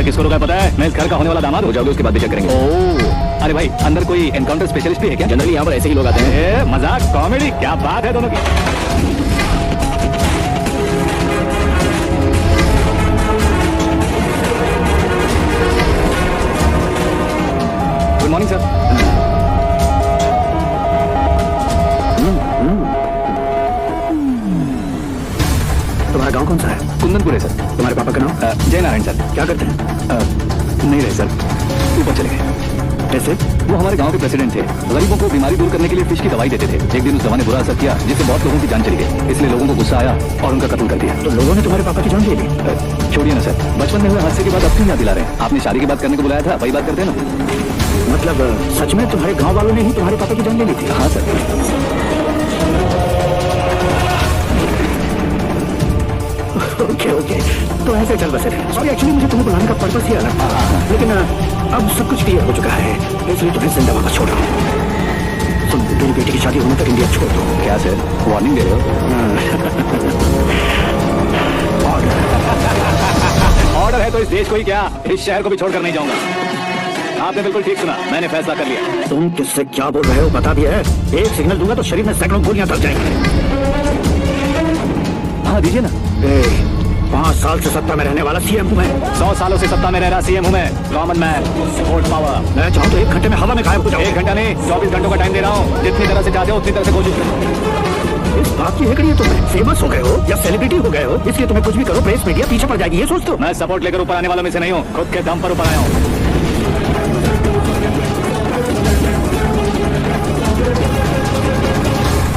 तुमने किसको रोका पता है? मैं इस घर का होने वाला दामाद हो जाओगे उसके बाद भी चेक करेंगे। ओह, अरे भाई अंदर कोई एनकाउंटर स्पेशलिस्ट भी है क्या? जनरली यहाँ पर ऐसे ही लोग आते हैं। मजाक कॉमेडी क्या बात है दोनों की। Good morning sir. तुम्हारा गांव कौन सा है? कुंदनपुर है सर। तुम्हारे पापा का नाम? जय नारायण सर। क्या करते हैं? नहीं रहे सर, ऊपर चले गए। कैसे? वो हमारे गांव के प्रेसिडेंट थे। गरीबों को बीमारी दूर करने के लिए फिश की दवाई देते थे। एक दिन उस दवा ने बुरा असर किया जिससे बहुत लोगों की जान चली गई। इसलिए लोगों को गुस्सा आया और उनका कत्ल कर दिया। तो लोगों ने तुम्हारे पापा की जान ले ली? छोड़िए ना सर, बचपन में हुए हादसे के बाद अब क्यों याद दिला रहे हैं? आपने शादी की बात करने को बुलाया था, वही बात करते हैं ना। मतलब सच में तुम्हारे गांव वालों ने ही तुम्हारे पापा की जान ले ली थी? हाँ सर। ओके ओके, तो ऐसे चल बसे। सॉरी, एक्चुअली मुझे तुम्हें बुलाने का पर्पस ही अलग था, लेकिन अब सब कुछ क्लियर हो चुका है, इसलिए तुम्हें जिंदा वापस छोड़ रहा हूँ। सुन, तेरी बेटी की शादी होने तक इंडिया छोड़ दो। क्या सर, वार्निंग दे रहे हो? ऑर्डर है तो इस देश को ही क्या, इस शहर को भी छोड़कर नहीं जाऊंगा। आपने बिल्कुल ठीक सुना, मैंने फैसला कर लिया। तुम किससे क्या बोल रहे हो बता भी है? एक सिग्नल दूंगा तो शरीर में सैकड़ों गोलियां दल जाएंगी। हाँ दीजिए ना। 5 साल से सत्ता में रहने वाला सीएम हूँ मैं। 100 सालों से सत्ता में रह रहा सीएम हूँ मैं। Common man, vote power. मैं चाहूँ तो 1 घंटे में हवा में गायब हो जाऊँ। 1 घंटा नहीं, 24 घंटों का टाइम दे रहा हूँ। जितनी तरह से चाहते हो उतनी तरह से कोशिश करो। इस बात की है कि तुम फेमस हो गए हो या सेलिब्रिटी हो गए हो, इसलिए तुम्हें कुछ भी करो प्रेस मीडिया पीछे पड़ जाएगी, ये सोचते हो? मैं सपोर्ट लेकर ऊपर आने वालों में से नहीं हूँ, खुद के दम पर ऊपर आया हूँ।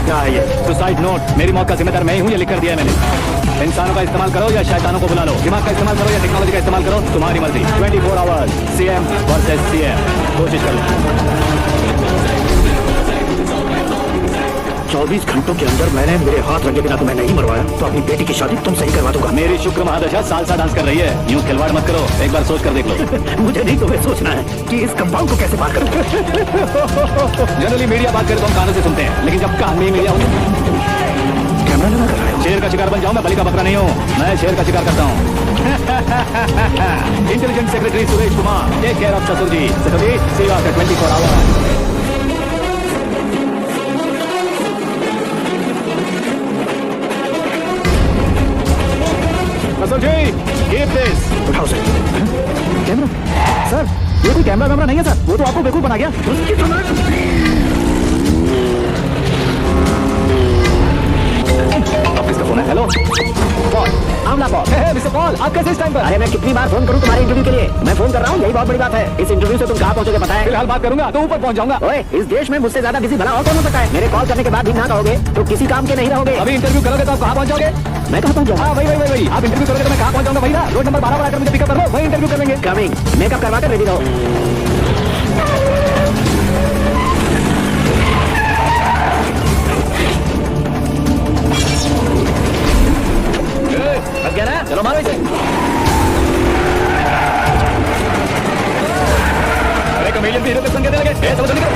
क्या है ये? Suicide note. मेरी मौत का जिम्मेदार मैं ही हूँ, ये लिख कर दिया है मैंने। इंसानों का इस्तेमाल करो या शैतानों को बुला लो, दिमाग का इस्तेमाल करो या टेक्नोलॉजी का इस्तेमाल करो, तुम्हारी मर्जी। 24 आवर्स सीएम वर्सेस सीएम, कोशिश करो। 24 घंटों के अंदर मैंने मेरे हाथ रंगे बिना तुम्हें नहीं मरवाया तो अपनी बेटी की शादी तुमसे ही करवा दूंगा। मेरी शुक्र महादशा सालसा डांस कर रही है, यूं खिलवाड़ मत करो, एक बार सोच कर देख लो। मुझे नहीं, तुम्हें सोचना है कि इस कंपाउंड को कैसे पार करूं। जनरली मीडिया बात करे तो हम कानों से सुनते हैं, लेकिन जब कान में मीडिया हो कैमरा लगा कर रहे हो? शेर का शिकार बन जाऊं, मैं बलि का बकरा नहीं हूँ, मैं शेर का शिकार करता हूँ। Intelligence secretary Suresh Kumar, take care of ससुर जी। ससुर जी, सी यू आफ्टर 24 आवर्स। ससुर जी, कीप दिस। उठाओ से। कैमरा? सर, ये कोई कैमरा वैमरा नहीं है सर, वो तो आपको बेवकूफ बना गया। अब किसका फोन है? Hello Paul, Amla Paul. Mister Paul, आप कैसे इस टाइम पर? अरे मैं कितनी बार फोन करूं तुम्हारे इंटरव्यू के लिए? मैं फोन कर रहा हूं, यही बहुत बड़ी बात है। इस इंटरव्यू से तुम कहां पहुंचोगे पता है? फिलहाल बात करूंगा तो ऊपर पहुंच जाऊंगा। ओए, इस देश में मुझसे ज्यादा बिजी भला और कौन हो सकता है? मेरे कॉल करने के बाद भी ना कहोगे तो किसी काम के नहीं रहोगे। अभी इंटरव्यू करोगे तो आप कहाँ पहुंच जाओगे? मैं कहां पहुंच जाऊंगा? हाँ वही आप इंटरव्यू करोगे तो मैं कहाँ पहुंच जाऊंगा? वही ना, रोड नंबर 12 पर आकर मुझे पिकअप कर लो, वही इंटरव्यू कर लेंगे। कमिंग। मेकअप करवा कर रेडी रहो। क्या ना, चलो मारो इसे। अरे कमेलियन भी हीरो के संग देने लगे। चलो जल्दी करो।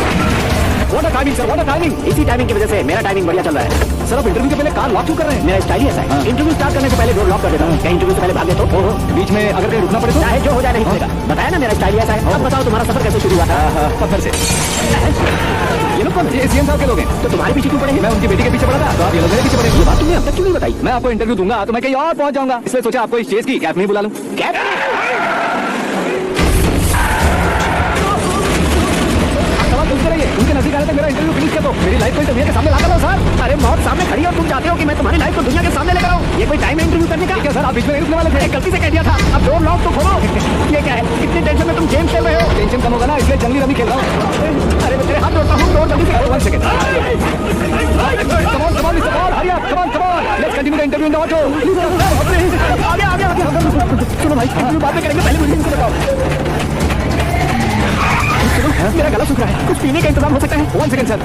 What a timing sir, what a timing. इसी टाइमिंग की वजह से मेरा टाइमिंग बढ़िया चल रहा है। सर आप इंटरव्यू के पहले कार लॉक क्यों कर रहे हैं? मेरा स्टाइल ही ऐसा है। इंटरव्यू स्टार्ट करने से पहले डोर लॉक कर देता हूँ। कहीं इंटरव्यू से पहले भाग गए तो? ओहो, बीच में अगर कहीं रुकना पड़े तो? चाहे जो हो जाए नहीं मिलेगा। बताया ना मेरा स्टाइल ही ऐसा है। अब बताओ तुम्हारा सफर कैसे शुरू हुआ था? पत्थर से। ये लोग कौन? ये सीएम साहब के लोग हैं। तो तुम्हारे पीछे क्यों पड़ेंगे? मैं उनकी बेटी के पीछे पड़ा था, तो आप ये लोग मेरे पीछे पड़े। ये बात तुमने अब तक क्यों नहीं बताई? मैं आपको इंटरव्यू दूंगा तो मैं कहीं और पहुंच जाऊंगा, इसलिए सोचा आपको इस चीज की कैब में बुला लूं। कैब? उनके नजदीक आने तक मेरा इंटरव्यू फिनिश कर दो। मेरी लाइफ को दुनिया के सामने लाकर लो सर। अरे मौत सामने खड़ी है और तुम चाहते हो कि मैं तुम्हारी लाइफ को दुनिया के सामने लेकर आऊं? ये कोई टाइम है इंटरव्यू करने का? क्या सर आप बीच में नहीं रुकने वाले थे? गलती से कह दिया था। अब डोर लॉक तो खोलो। ये क्या है? इतनी टेंशन में तुम गेम खेल रहे हो? टेंशन कम होगा ना, इसलिए जंगली रमी खेल रहा हूँ। अरे मैं तेरे हाथ जोड़ता हूँ, डोर जल्दी से खोलो। 1 second. Come on, Mr. Paul, hurry up, come on. Let's continue the interview in the auto. आगे। सुनो भाई, इंटरव्यू बाद में करेंगे, पहले मुझे इनको बताओ। मेरा गला सूख रहा है, कुछ पीने का इंतजाम हो सकता है? 1 सेकंड सर,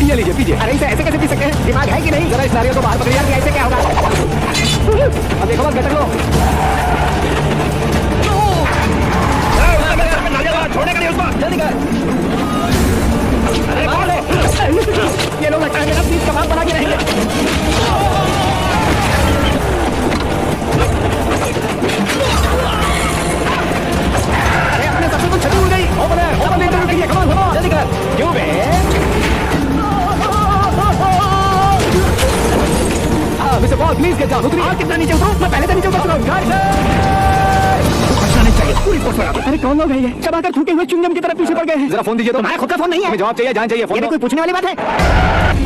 ये लीजिए पीजिए। अरे इसे ऐसे कैसे पी सकते हैं? दिमाग है कि नहीं? जरा इस नारियल को बाहर पकड़िए। यार ऐसे क्या होगा? अब देखो बस गटक लो। छोड़ेगा नहीं उसको। जल्दी कर। ये लोग लगता है मेरा सीट कबाब बना के रहेंगे। उतरी। और कितना नीचे उतरो? मैं पहले से नीचे उतर चुका हूँ। खर्चा नहीं चाहिए, पूरी फोर्स लगा दो। अरे कौन लोग है ये? चबाकर थूके हुए च्युइंगम की तरह पीछे पड़ गए हैं। जरा फोन दीजिए तो। तुम्हारा खुद का फोन नहीं है? हमें जवाब चाहिए, जान चाहिए, ये फोन भी दो। कोई पूछने वाली बात है?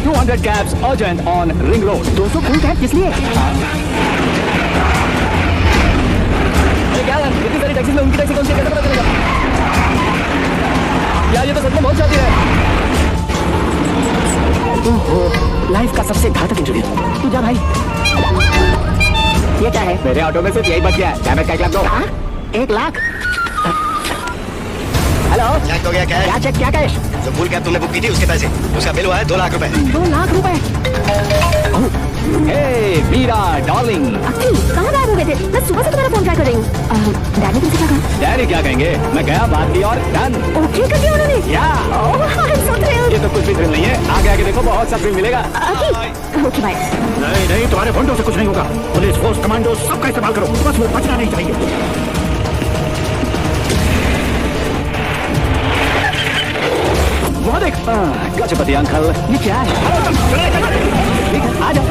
200 cabs urgent on Ring Road. 200 full cab किस लिए? अरे क्या यार, इतनी सारी टैक्सी में उनकी टैक्सी कौन सी है, कैसे पता चलेगा? यार ये तो सच में बहुत शादी है। ओहो, लाइफ का सबसे घातक इंजरी। तू जा भाई। ये क्या है? मेरे ऑटो में सिर्फ यही बच गया है। डैमेज का 1 लाख दो। हाँ? 1 लाख? हेलो, चेक हो गया कैश? क्या चेक, क्या कैश? जो फुल कैब तुमने बुक की थी उसके पैसे, उसका बिल हुआ है 2 लाख रुपए। 2 लाख रुपए? हे मीरा डार्लिंग, अखिल, कहाँ गायब हो गए थे? मैं सुबह से तुम्हारा फोन ट्राई कर रही हूँ। डैडी तुमसे क्या कहा? डैडी क्या कहेंगे? मैं गया, बात की और डन। ओके कर दिया उन्होंने? या ओह, I'm so thrilled। ये तो कुछ भी थ्रिल नहीं है, आगे आगे देखो बहुत सा थ्रिल मिलेगा। अखिल, ओके बाय। नहीं नहीं, तुम्हारे फोन से कुछ नहीं होगा। पुलिस फोर्स, कमांडो सबका इस्तेमाल करो, बस वो बचना नहीं चाहिए। वो देख, गजपति अंकल, ये क्या है? ठीक है, आ जाओ।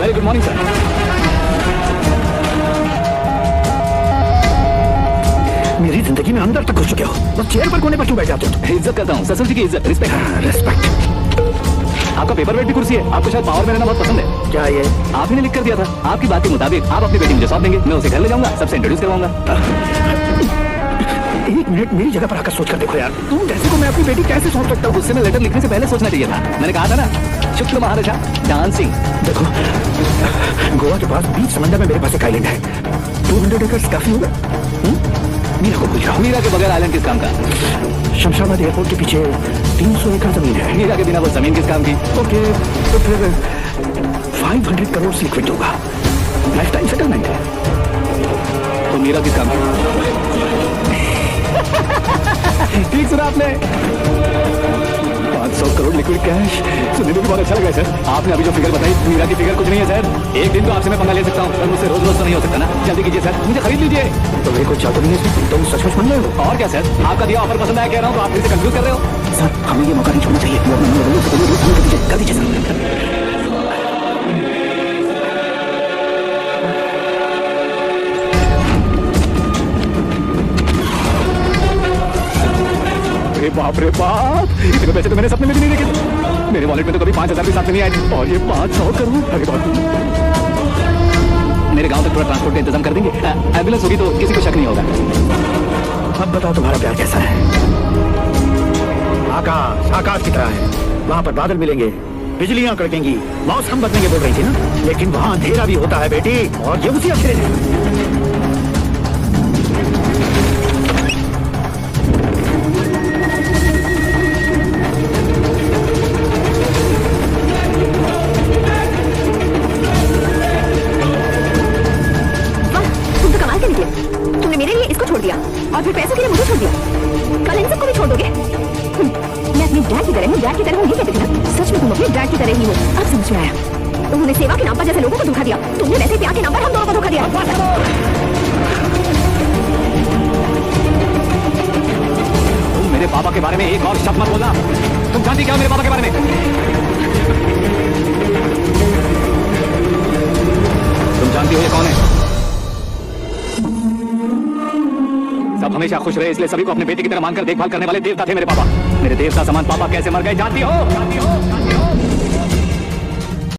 Very good morning sir. मेरी जिंदगी में अंदर तक घुस चुके हो, बस चेयर पर कोने पर क्यों बैठ जाते हो? इज्जत करता हूँ, ससुर जी की इज्जत, रिस्पेक्ट। रेस्पेक्ट। आपका पेपर वेट भी कुर्सी है, आपको शायद पावर में रहना बहुत पसंद है। क्या ये? आप ही ने लिख कर दिया था, आपकी बात के मुताबिक आप अपनी बेटी मुझे सौंप देंगे, मैं उसे घर ले जाऊंगा, सबसे इंट्रोड्यूस करवाऊंगा। 1 मिनट मेरी जगह पर आकर सोच कर देखो यार, तुम जैसे को मैं अपनी बेटी कैसे सौंप सकता हूँ? उससे मैं लेटर लिखने से पहले सोचना चाहिए था। मैंने कहा था ना, शुक्र महाराजा डांसिंग। देखो, गोवा के पास बीच समंदर में मेरे पास एक आइलैंड है। 200 एकर्स काफी होगा। मीरा को पूछ रहा हूँ। मीरा के बगैर आइलैंड किस काम का? शमशाबाद एयरपोर्ट के पीछे 300 एकड़ जमीन है। मीरा के बिना वो जमीन किस काम की? ओके, तो फिर 500 करोड़ से लिक्विड होगा। लाइफ टाइम सेटलमेंट है। तो मीरा किस काम की? ठीक सुना आपने, 500 करोड़ लिक्विड कैश। सुनने में भी बहुत अच्छा लगा सर। आपने अभी जो फिगर बताई, मीरा की फिगर कुछ नहीं है सर। एक दिन तो आपसे मैं पंगा ले सकता हूँ, पर मुझसे रोज रोज तो नहीं हो सकता ना। जल्दी कीजिए सर, मुझे खरीद लीजिए। तो मेरे को चाहते नहीं है, तुम सचमुच मान रहे हो? और क्या सर, आपका दिया ऑफर पसंद आया कह रहा हूँ, तो आप फिर से कंफ्यूज कर रहे हो। सर, हमें ये मौका नहीं छोड़ना चाहिए। वो अपने मन में बोलो, तो बोलो, रोज कर दीजिए सर। अरे बाप रे बाप, इतने पैसे तो मैंने सपने में भी नहीं देखे थे। मेरे वॉलेट में तो कभी 5,000 भी साथ में नहीं आए, और ये 500 करोड़। अरे बाप रे। मेरे गांव तक थोड़ा ट्रांसपोर्ट का इंतजाम कर देंगे? एम्बुलेंस होगी तो किसी को शक नहीं होगा। अब बताओ तुम्हारा प्यार कैसा है? आकाश आकाश की तरह है। वहाँ पर बादल मिलेंगे, बिजलियां कड़केंगी, मौसम बदलेंगे बोल रही थी ना, लेकिन वहाँ अंधेरा भी होता है बेटी, और ये उसी अंधेरे है। तुमने मेरे लिए इसको छोड़ दिया और फिर पैसों के लिए मुझे छोड़ दिया। रही हो। अब समझ में आया, उन्होंने सेवा के नाम पर जैसे लोगों को धोखा दिया, तुमने वैसे प्यार के नाम पर हम दोनों को धोखा दिया। तुम मेरे पापा के बारे में एक और शब्द मत बोलना। तुम जानती क्या हो मेरे पापा के बारे में? तुम जानती हो ये कौन है? सब हमेशा खुश रहे इसलिए सभी को अपने बेटे की तरह मानकर देखभाल करने वाले देवता थे मेरे पापा। मेरे देवता समान पापा कैसे मर गए जानती हो? जानती हो? जानती हो?